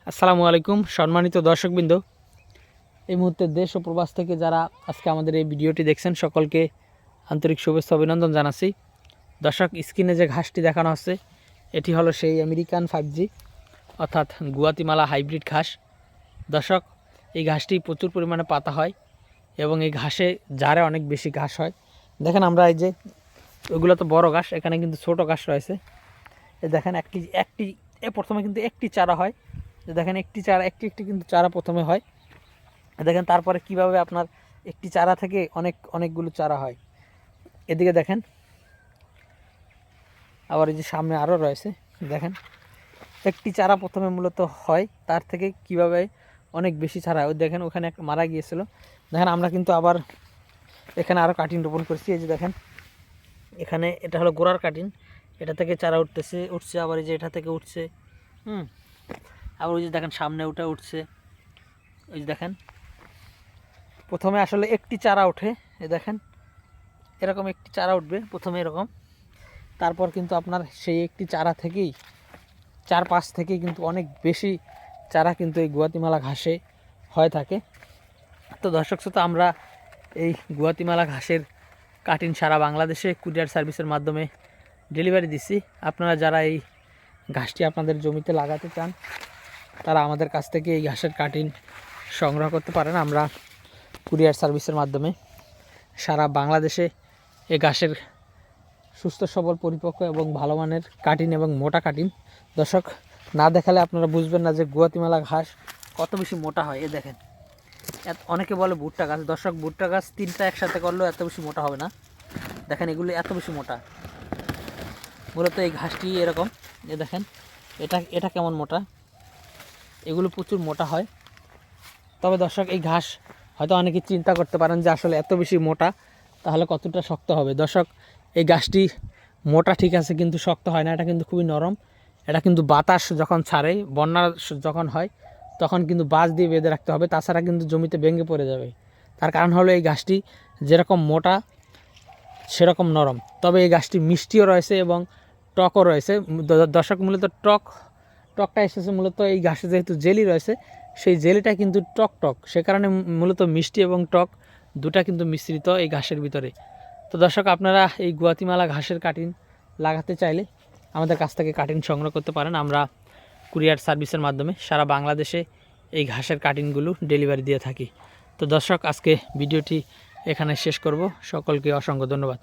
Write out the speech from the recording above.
আসসালামু আলাইকুম সম্মানিত দর্শকবৃন্দ। এই মুহূর্তে দেশ ও প্রবাস থেকে যারা আজকে আমাদের এই ভিডিওটি দেখছেন সকলকে আন্তরিক শুভেচ্ছা অভিনন্দন জানাচ্ছি। দর্শক, স্ক্রিনে যে ঘাসটি দেখানো হচ্ছে এটি হলো সেই আমেরিকান 5G অর্থাৎ গুয়াতিমালা হাইব্রিড ঘাস। দর্শক, এই ঘাসটি প্রচুর পরিমাণে পাতা হয় এবং এই ঘাসে জারে অনেক বেশি ঘাস হয়। দেখেন, আমরা এই যে ওগুলো তো বড় ঘাস, এখানে কিন্তু ছোট ঘাস রয়েছে। এ দেখেন একটি প্রথমে কিন্তু একটি চারা হয়। দেখেন একটি কিন্তু চারা প্রথমে হয়। দেখেন তারপরে কিভাবে আপনার একটি চারা থেকে অনেকগুলো চারা হয়। এদিকে দেখেন, আবার এই যে সামনে আরও রয়েছে। দেখেন একটি চারা প্রথমে মূলত হয়, তার থেকে কিভাবে অনেক বেশি চারা হয়। দেখেন ওখানে একটা মারা গিয়েছিল। দেখেন আমরা কিন্তু আবার এখানে আরও কাটিং রোপণ করছি। এই যে দেখেন, এখানে এটা হলো গোড়ার কাটিং, এটা থেকে চারা উঠছে, আবার এই যে এটা থেকে উঠছে। আবার ওই যে দেখেন সামনে উঠছে। ওই যে দেখেন প্রথমে আসলে একটি চারা ওঠে। এই দেখেন এরকম একটি চারা উঠবে প্রথমে এরকম, তারপর কিন্তু আপনার সেই একটি চারা থেকেই 4-5 থেকেই কিন্তু অনেক বেশি চারা কিন্তু এই গুয়াতিমালা ঘাসে হয়ে থাকে। তো দর্শক শ্রোতা, আমরা এই গুয়াতিমালা ঘাসের কাটিং সারা বাংলাদেশে কুরিয়ার সার্ভিসের মাধ্যমে ডেলিভারি দিচ্ছি। আপনারা যারা এই ঘাসটি আপনাদের জমিতে লাগাতে চান তারা আমাদের কাছ থেকে এই ঘাসের কাটিং সংগ্রহ করতে পারেন। আমরা কুরিয়ার সার্ভিসের মাধ্যমে সারা বাংলাদেশে এই ঘাসের সুস্থ সবল পরিপক্ক এবং ভালো মানের কাটিং এবং মোটা কাটিং। দর্শক, না দেখালে আপনারা বুঝবেন না যে গুয়াতিমালা ঘাস কত বেশি মোটা হয়। এ দেখেন, অনেকে বলে ভুট্টা গাছ। দর্শক, ভুট্টা গাছ 3টা একসাথে করলেও এত বেশি মোটা হবে না। দেখেন এগুলো এত বেশি মোটা। মূলত এই ঘাসটি এরকম। এ দেখেন এটা কেমন মোটা, এগুলো প্রচুর মোটা হয়। তবে দর্শক, এই ঘাস হয়তো অনেকে চিন্তা করতে পারেন যে আসলে এত বেশি মোটা তাহলে কতটা শক্ত হবে। দর্শক, এই ঘাসটি মোটা ঠিক আছে, কিন্তু শক্ত হয় না। এটা কিন্তু খুবই নরম। এটা কিন্তু বাতাস যখন ছাড়ে, বন্যা যখন হয় তখন কিন্তু বাঁশ দিয়ে বেঁধে রাখতে হবে, তাছাড়া কিন্তু জমিতে ভেঙে পড়ে যাবে। তার কারণ হলো এই ঘাসটি যেরকম মোটা সেরকম নরম। তবে এই ঘাসটি মিষ্টিও রয়েছে এবং টকও রয়েছে। দর্শক, মূলত টকটা এসেছে মূলত এই ঘাসে যেহেতু জেলি রয়েছে, সেই জেলিটা কিন্তু টক, সে কারণে মূলত মিষ্টি এবং টক দুটা কিন্তু মিশ্রিত এই ঘাসের ভিতরে। তো দর্শক, আপনারা এই গুয়াতিমালা ঘাসের কাটিং লাগাতে চাইলে আমাদের কাছ থেকে কাটিং সংগ্রহ করতে পারেন। আমরা কুরিয়ার সার্ভিসের মাধ্যমে সারা বাংলাদেশে এই ঘাসের কাটিংগুলো ডেলিভারি দিয়ে থাকি। তো দর্শক, আজকে ভিডিওটি এখানে শেষ করব। সকলকে অসংখ্য ধন্যবাদ।